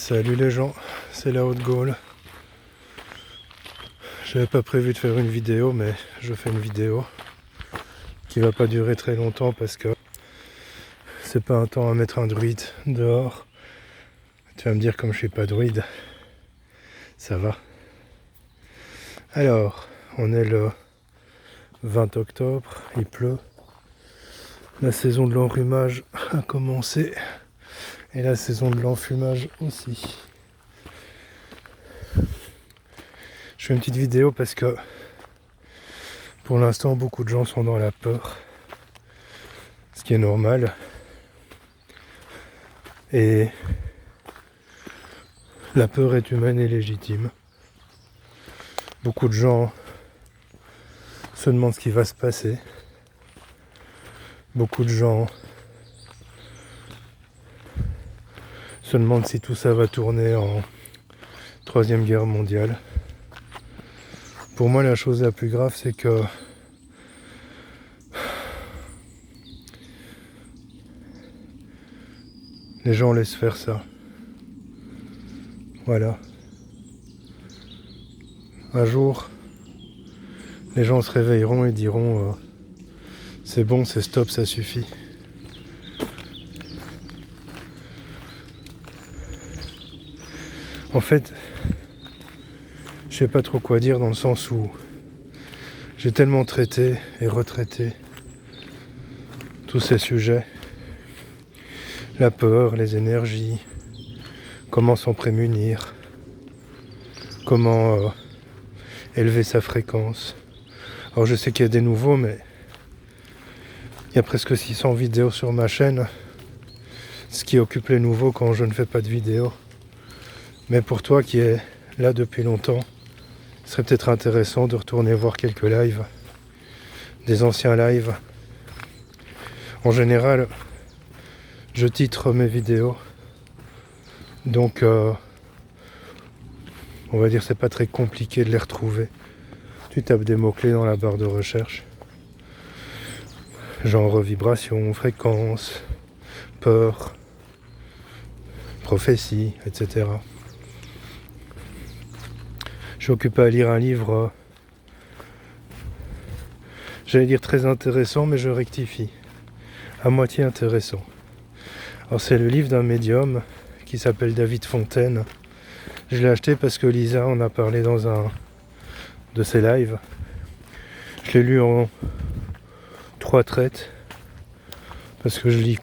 Salut les gens, c'est la Haute Gaule. J'avais pas prévu de faire une vidéo, mais je fais une vidéo qui va pas durer très longtemps parce que c'est pas un temps à mettre un druide dehors. Tu vas me dire, comme je suis pas druide, ça va. Alors, on est le 20 octobre, il pleut. La saison de l'enrhumage a commencé et la saison de l'enfumage aussi. Je fais une petite vidéo parce que pour l'instant beaucoup de gens sont dans la peur, ce qui est normal, et la peur est humaine et légitime. Beaucoup de gens se demandent ce qui va se passer. Beaucoup de gens se demandent si tout ça va tourner en Troisième Guerre mondiale. Pour moi, la chose la plus grave, c'est que les gens laissent faire ça. Voilà. Un jour, les gens se réveilleront et diront c'est bon, c'est stop, ça suffit. En fait, je sais pas trop quoi dire dans le sens où j'ai tellement traité et retraité tous ces sujets. La peur, les énergies, comment s'en prémunir, comment élever sa fréquence. Alors je sais qu'il y a des nouveaux, mais il y a presque 600 vidéos sur ma chaîne, ce qui occupe les nouveaux quand je ne fais pas de vidéos. Mais pour toi qui es là depuis longtemps, ce serait peut-être intéressant de retourner voir quelques lives, des anciens lives. En général, je titre mes vidéos, donc on va dire c'est pas très compliqué de les retrouver. Tu tapes des mots-clés dans la barre de recherche, genre vibration, fréquence, peur, prophétie, etc. Je suis occupé à lire un livre, j'allais dire très intéressant, mais je rectifie, à moitié intéressant. Alors c'est le livre d'un médium qui s'appelle David Fontaine. Je l'ai acheté parce que Lisa en a parlé dans un de ses lives. Je l'ai lu en 3 traites parce que je lis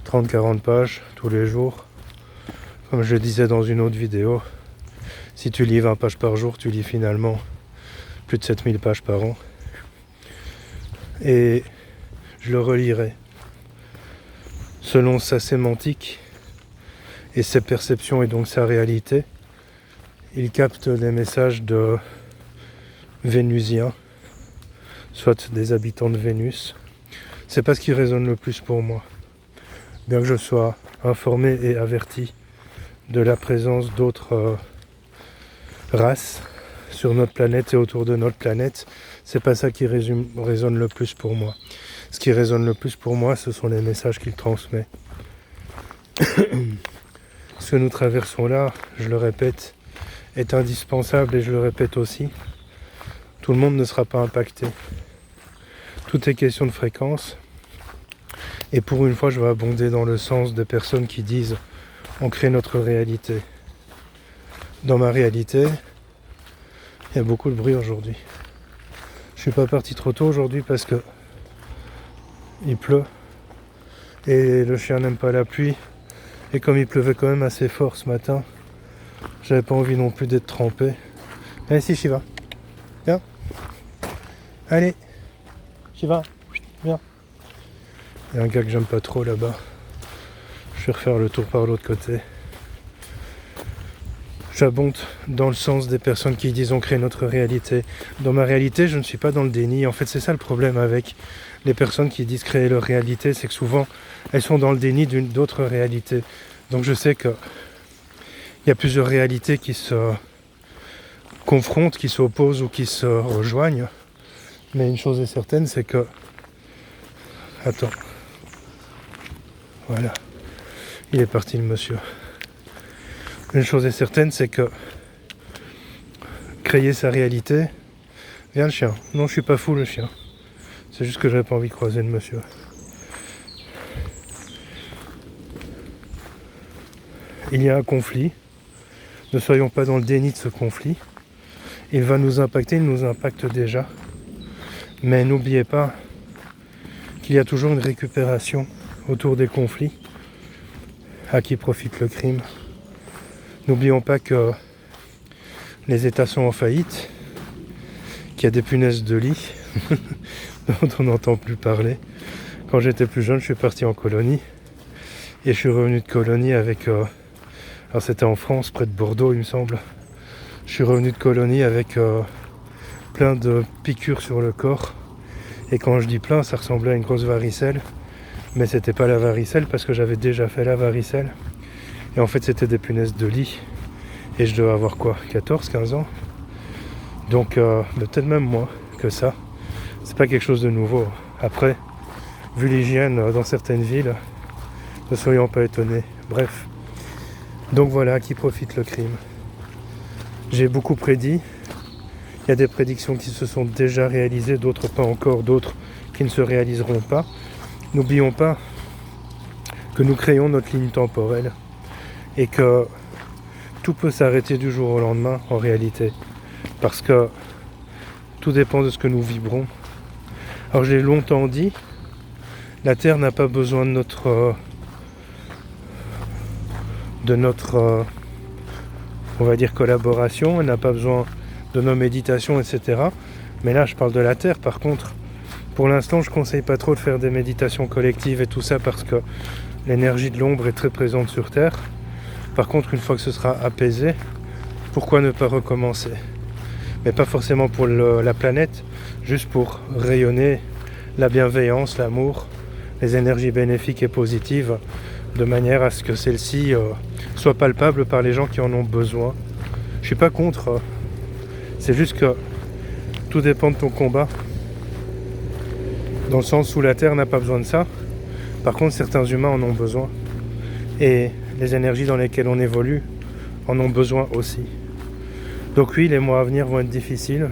30-40 pages tous les jours. Comme je le disais dans une autre vidéo, si tu lis 20 pages par jour, tu lis finalement plus de 7000 pages par an. Et je le relirai selon sa sémantique et ses perceptions et donc sa réalité. Il capte les messages de Vénusiens, soit des habitants de Vénus. C'est pas ce qui résonne le plus pour moi. Bien que je sois informé et averti de la présence d'autres races sur notre planète et autour de notre planète, c'est pas ça qui résonne le plus pour moi. Ce qui résonne le plus pour moi, ce sont les messages qu'il transmet. Ce que nous traversons là, je le répète, est indispensable et je le répète aussi. Tout le monde ne sera pas impacté. Tout est question de fréquence. Et pour une fois, je vais abonder dans le sens des personnes qui disent on crée notre réalité. Dans ma réalité, il y a beaucoup de bruit aujourd'hui. Je suis pas parti trop tôt aujourd'hui parce que il pleut et le chien n'aime pas la pluie. Et comme il pleuvait quand même assez fort ce matin, j'avais pas envie non plus d'être trempé. Allez, ici, Shiva. Viens. Allez. Shiva. Viens. Il y a un gars que j'aime pas trop là-bas. Je vais refaire le tour par l'autre côté. J'abonde dans le sens des personnes qui disent on crée notre réalité. Dans ma réalité, je ne suis pas dans le déni. En fait, c'est ça le problème avec les personnes qui disent créer leur réalité, c'est que souvent, elles sont dans le déni d'autres réalités. Donc je sais qu'il y a plusieurs réalités qui se confrontent, qui s'opposent ou qui se rejoignent. Mais une chose est certaine, c'est que... Attends. Voilà. Il est parti le monsieur. Une chose est certaine, c'est que créer sa réalité... Viens le chien. Non, je suis pas fou le chien. C'est juste que j'avais pas envie de croiser le monsieur. Il y a un conflit. Ne soyons pas dans le déni de ce conflit. Il va nous impacter, il nous impacte déjà. Mais n'oubliez pas qu'il y a toujours une récupération autour des conflits. À qui profite le crime? N'oublions pas que les États sont en faillite, qu'il y a des punaises de lit dont on n'entend plus parler. Quand j'étais plus jeune, je suis parti en colonie et je suis revenu de colonie avec... alors c'était en France, près de Bordeaux il me semble. Je suis revenu de colonie avec plein de piqûres sur le corps. Et quand je dis plein, ça ressemblait à une grosse varicelle. Mais c'était pas la varicelle parce que j'avais déjà fait la varicelle. Et en fait c'était des punaises de lit. Et je devais avoir quoi, 14, 15 ans. Donc peut-être même moins que ça. C'est pas quelque chose de nouveau. Après, vu l'hygiène dans certaines villes, ne soyons pas étonnés. Bref. Donc voilà, à qui profite le crime. J'ai beaucoup prédit. Il y a des prédictions qui se sont déjà réalisées, d'autres pas encore, d'autres qui ne se réaliseront pas. N'oublions pas que nous créons notre ligne temporelle et que tout peut s'arrêter du jour au lendemain en réalité. Parce que tout dépend de ce que nous vibrons. Alors j'ai longtemps dit, la Terre n'a pas besoin de notre on va dire collaboration, elle n'a pas besoin de nos méditations, etc. Mais là je parle de la Terre. Par contre, pour l'instant je conseille pas trop de faire des méditations collectives et tout ça parce que l'énergie de l'ombre est très présente sur Terre. Par contre, une fois que ce sera apaisé, pourquoi ne pas recommencer? Mais pas forcément pour la planète, juste pour rayonner la bienveillance, l'amour, les énergies bénéfiques et positives, de manière à ce que celles-ci soient palpables par les gens qui en ont besoin. Je suis pas contre, c'est juste que tout dépend de ton combat, dans le sens où la Terre n'a pas besoin de ça. Par contre, certains humains en ont besoin, et les énergies dans lesquelles on évolue en ont besoin aussi. Donc oui, les mois à venir vont être difficiles,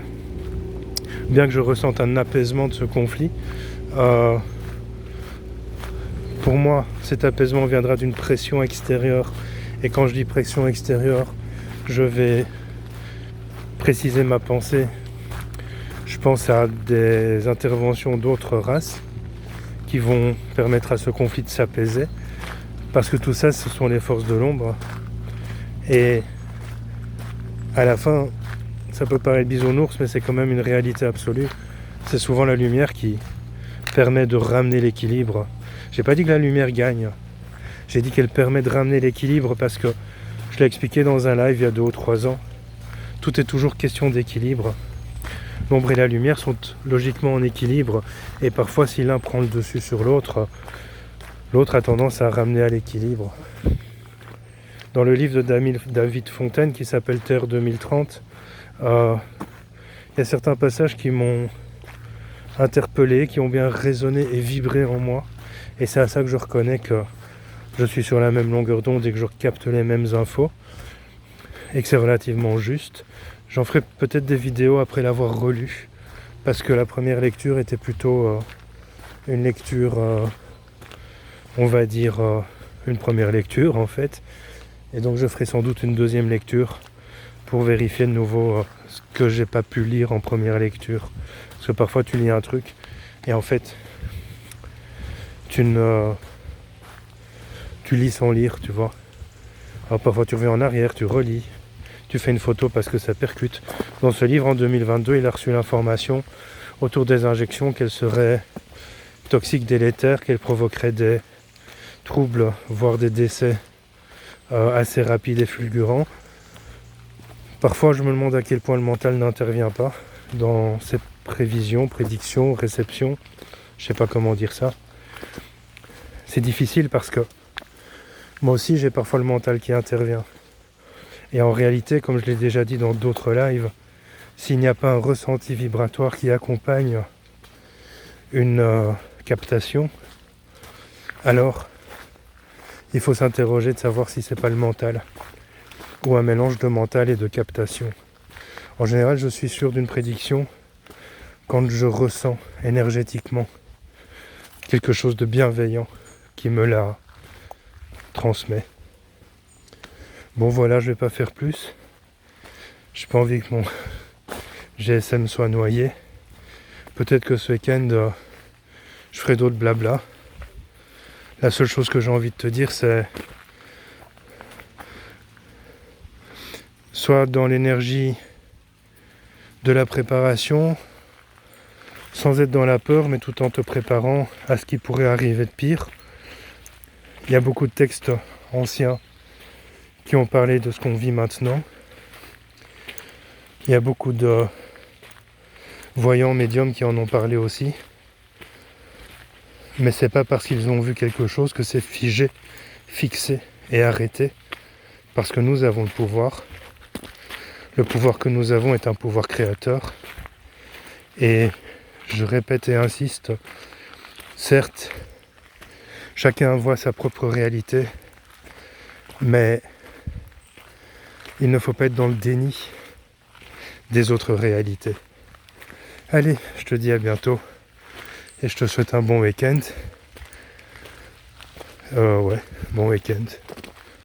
bien que je ressente un apaisement de ce conflit. Pour moi, cet apaisement viendra d'une pression extérieure. Et quand je dis pression extérieure, je vais préciser ma pensée. Je pense à des interventions d'autres races qui vont permettre à ce conflit de s'apaiser. Parce que tout ça, ce sont les forces de l'ombre. Et à la fin, ça peut paraître bisounours, mais c'est quand même une réalité absolue. C'est souvent la lumière qui permet de ramener l'équilibre. J'ai pas dit que la lumière gagne. J'ai dit qu'elle permet de ramener l'équilibre parce que, je l'ai expliqué dans un live il y a 2 ou 3 ans, tout est toujours question d'équilibre. L'ombre et la lumière sont logiquement en équilibre et parfois si l'un prend le dessus sur l'autre, l'autre a tendance à ramener à l'équilibre. Dans le livre de David Fontaine qui s'appelle Terre 2030, il y a certains passages qui m'ont interpellé, qui ont bien résonné et vibré en moi. Et c'est à ça que je reconnais que je suis sur la même longueur d'onde et que je capte les mêmes infos. Et que c'est relativement juste. J'en ferai peut-être des vidéos après l'avoir relu. Parce que la première lecture était plutôt une lecture, on va dire, une première lecture en fait. Et donc je ferai sans doute une deuxième lecture pour vérifier de nouveau ce que j'ai pas pu lire en première lecture. Parce que parfois tu lis un truc et en fait tu lis sans lire, tu vois. Alors parfois tu reviens en arrière, tu relis, tu fais une photo parce que ça percute. Dans ce livre en 2022, il a reçu l'information autour des injections qu'elles seraient toxiques, délétères, qu'elles provoqueraient des troubles, voire des décès assez rapides et fulgurants. Parfois je me demande à quel point le mental n'intervient pas dans ces prévisions, prédictions, réceptions, je sais pas comment dire ça. C'est difficile parce que moi aussi j'ai parfois le mental qui intervient. Et en réalité, comme je l'ai déjà dit dans d'autres lives, s'il n'y a pas un ressenti vibratoire qui accompagne une captation, alors il faut s'interroger de savoir si c'est pas le mental. ou un mélange de mental et de captation. En général, je suis sûr d'une prédiction quand je ressens énergétiquement quelque chose de bienveillant qui me la transmet. Bon voilà, je vais pas faire plus. J'ai pas envie que mon GSM soit noyé. Peut-être que ce week-end, je ferai d'autres blabla. La seule chose que j'ai envie de te dire, c'est soit dans l'énergie de la préparation, sans être dans la peur, mais tout en te préparant à ce qui pourrait arriver de pire. Il y a beaucoup de textes anciens qui ont parlé de ce qu'on vit maintenant. Il y a beaucoup de voyants, médiums qui en ont parlé aussi. Mais c'est pas parce qu'ils ont vu quelque chose que c'est figé, fixé et arrêté. Parce que nous avons le pouvoir. Le pouvoir que nous avons est un pouvoir créateur. Et je répète et insiste, certes, chacun voit sa propre réalité, mais il ne faut pas être dans le déni des autres réalités. Allez, je te dis à bientôt et je te souhaite un bon week-end. Ouais, bon week-end.